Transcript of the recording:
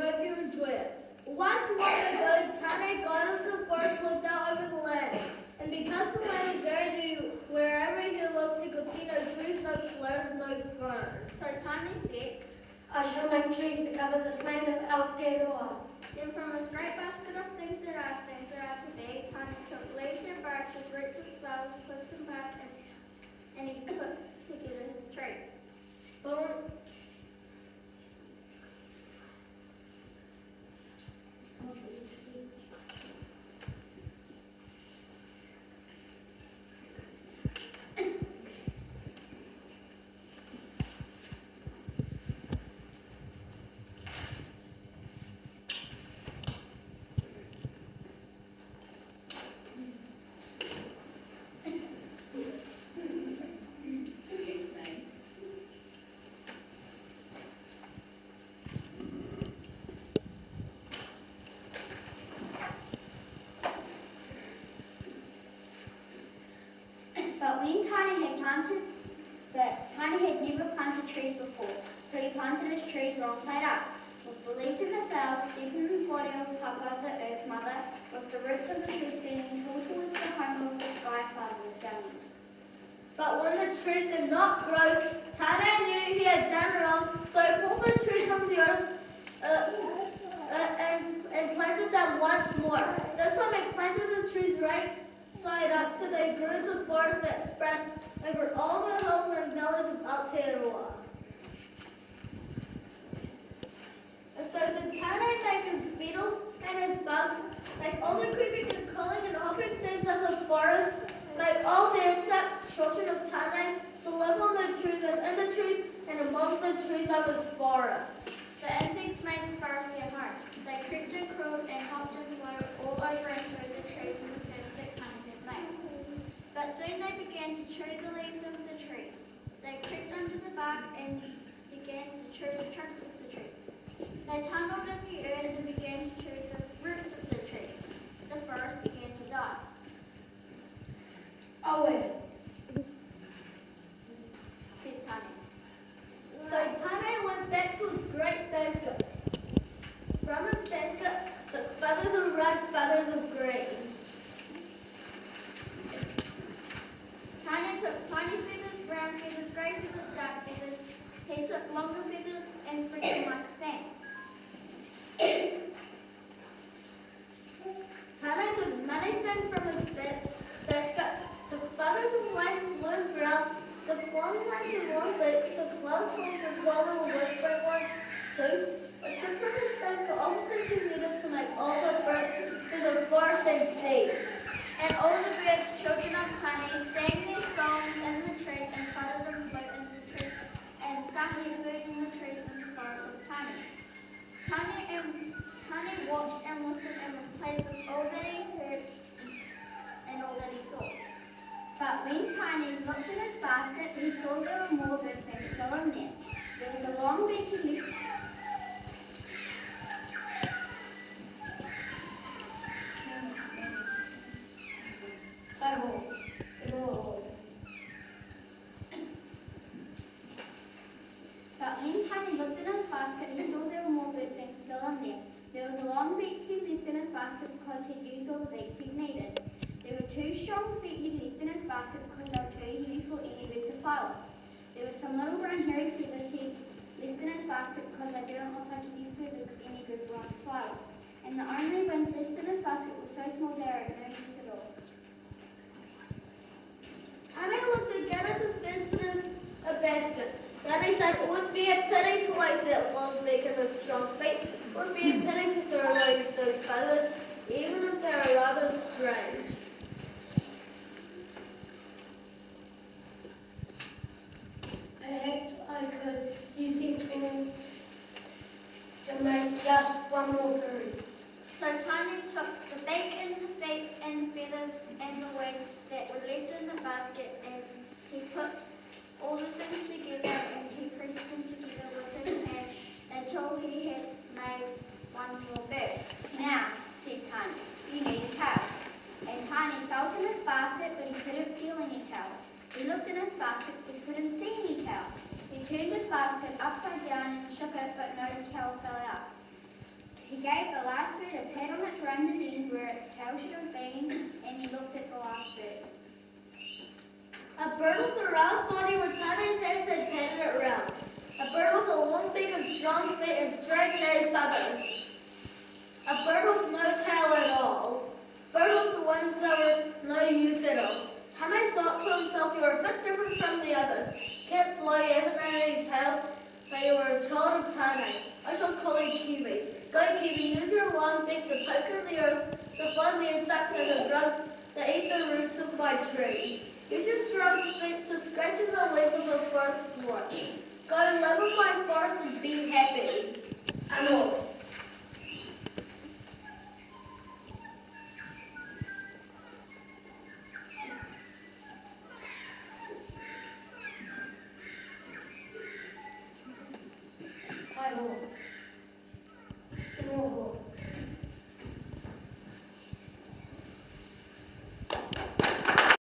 hope you enjoy it. Once long ago, Tane, god of the forest, looked out over the land. And because the land was very new, wherever he looked, he could see no trees, no flowers, no ferns. So Tane said, I shall make trees to cover this land of Aotearoa. then from this great basket of things that are to be, Tane took leaves and branches, roots of flowers, twigs and bark, and he put together his trees. But when Tane had never planted trees before, so he planted his trees wrong side up, with the leaves and the flowers steeping in the body of Papa, the Earth Mother, with the roots of the trees standing tall towards the home of the Sky Father down. But when the trees did not grow, Tane knew he had done wrong, so he pulled the trees from the earth and planted them once more. This time he planted the trees right side up, so they grew into forests that spread over all the hills and valleys of Aotearoa. So the Tane made his beetles and his bugs, like all the creeping and crawling and hopping things of the forest, like all the insects, children of Tane, to live on the trees and in the trees and among the trees of his forest. The insects made the forest their home. They crept and crawled and hopped and flew all over and through the trees and the birds that Tane had made. But soon they began to chew the leaves of the trees. They crept under the bark and began to chew the trunks of the trees. They tumbled in the earth and began to chew the roots of the trees. The forest began to die. Awe. Said Tane. So Tane went back to his great basket. From his basket, took feathers of red, feathers of green. Tane took tiny feathers, brown feathers, grey feathers, dark feathers. He took longer feathers and spread them like a fan. Tane took many things from his basket, took feathers of white, blue, and brown, took long lines and long beaks, took long songs and 12 little whispering ones, too. But took from his basket all the things he needed to make all the birds through the forest and sea. And all the birds, children of Tane, sang their songs in the trees and fluttered and flew in the trees, and Tahi heard in the trees in the forest of Tane. Tane watched and listened and was pleased with all that he heard and all that he saw. But when Tane looked in his basket, he saw there were more bird things still in there. There was a long beaky leaf. But when Tane looked in his basket, he saw there were more bird things still in there. There was a long beak he left in his basket because he'd used all the beaks he'd needed. There were 2 strong feet he left in his basket because they were too heavy for any bird to fly with. There were some little brown hairy feathers he left in his basket because they didn't look like any feathers any bird would want to fly with. And the only wings left in his basket were so small they were of no use at all. Tane looked again at his things in his basket. Then he said, it would be a pity to waste that long beak and those strong feet. It would be a pity to throw away those feathers, even if they are rather strange. Perhaps I could use these wings to make just one more bird. So Tane took the beak and the feet and the feathers and the wings that were left in the basket, and he put all the things together and he pressed them together with his hands until he had made one more bird. Now, said Tane, you need a tail. And Tane felt in his basket, but he couldn't feel any tail. He looked in his basket, but he couldn't see any tail. He turned his basket upside down and shook it, but no tail fell out. He gave the last bird a pat on its rounded end where its tail should have been, and he looked at the last bird. A bird with a round body with tiny heads and patted it round. A bird with a long beak and strong feet and straight haired feathers. A bird with no tail at all. A bird with wings that were no use at all. Tane thought to himself, you are a bit different from the others. Can't fly, you haven't had any tail, but you were a child of Tane. I shall call you Kiwi. Go Kiwi, use your long beak to poke in the earth to find the insects and the grubs that eat the roots of my trees. Use your strong feet to scratch in the leaves of the forest floor. Go live in my forest and be happy. And all. Hi all.